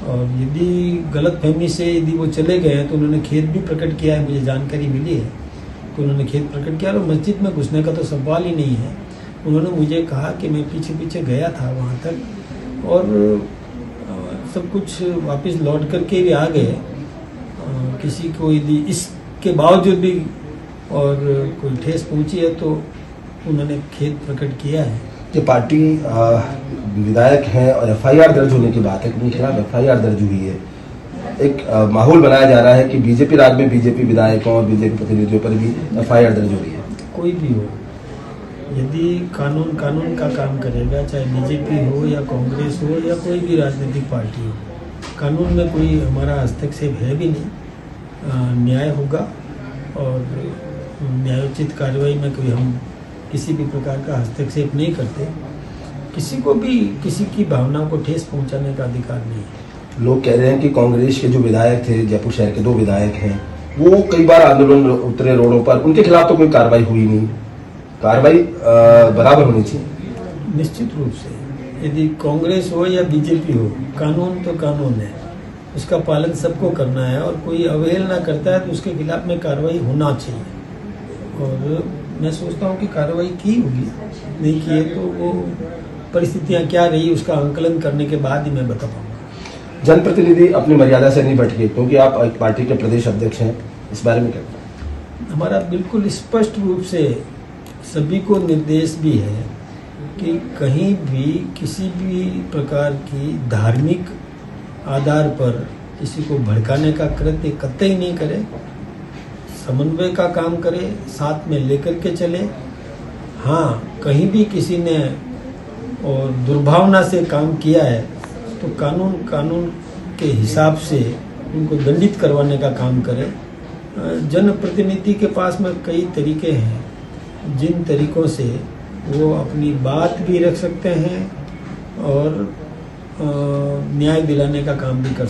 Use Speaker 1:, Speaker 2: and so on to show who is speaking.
Speaker 1: और यदि गलतफहमी से यदि वो चले गए हैं तो उन्होंने खेद भी प्रकट किया है, मुझे जानकारी मिली है कि उन्होंने खेद प्रकट किया। और मस्जिद में घुसने का तो सवाल ही नहीं है। उन्होंने मुझे कहा कि मैं पीछे पीछे गया था वहाँ तक और सब कुछ वापस लौट करके भी आ गए। किसी को यदि इसके बावजूद भी और कोई ठेस पहुंची है तो उन्होंने खेद प्रकट किया है।
Speaker 2: जो पार्टी विधायक हैं और एफआईआर दर्ज होने की बात है, उनके खिलाफ एफआईआर दर्ज हुई है, एक माहौल बनाया जा रहा है कि बीजेपी राज में बीजेपी विधायकों और बीजेपी प्रतिनिधियों पर भी एफआईआर दर्ज हो रही है।
Speaker 1: कोई भी हो, यदि कानून का काम करेगा, चाहे बीजेपी हो या कांग्रेस हो या कोई भी राजनीतिक पार्टी हो, कानून में कोई हमारा हस्तक्षेप है भी नहीं। न्याय होगा और न्यायोचित कार्रवाई में कोई हम किसी भी प्रकार का हस्तक्षेप नहीं करते। किसी को भी किसी की भावना को ठेस पहुंचाने का अधिकार नहीं है।
Speaker 2: लोग कह रहे हैं कि कांग्रेस के जो विधायक थे, जयपुर शहर के 2 विधायक हैं, वो कई बार आंदोलन उतरे रोडों पर, उनके खिलाफ तो कोई कार्रवाई हुई नहीं। कार्रवाई बराबर होनी चाहिए।
Speaker 1: निश्चित रूप से यदि कांग्रेस हो या बीजेपी हो, कानून तो कानून है, उसका पालन सबको करना है और कोई अवहेलना करता है तो उसके खिलाफ में कार्रवाई होना चाहिए। और मैं सोचता हूँ कि कार्रवाई की होगी, नहीं की है तो वो परिस्थितियाँ क्या रही उसका आंकलन करने के बाद ही मैं बता पाऊँगा।
Speaker 2: जनप्रतिनिधि अपनी मर्यादा से नहीं भटके, क्योंकि आप एक पार्टी के प्रदेश अध्यक्ष हैं, इस बारे में क्या?
Speaker 1: हमारा बिल्कुल स्पष्ट रूप से सभी को निर्देश भी है कि कहीं भी किसी भी प्रकार की धार्मिक आधार पर किसी को भड़काने का कृत्य कतई नहीं करे, समन्वय का काम करे, साथ में लेकर के चले। हाँ, कहीं भी किसी ने और दुर्भावना से काम किया है तो कानून के हिसाब से उनको दंडित करवाने का काम करे। जनप्रतिनिधि के पास में कई तरीके हैं जिन तरीकों से वो अपनी बात भी रख सकते हैं और न्याय दिलाने का काम भी कर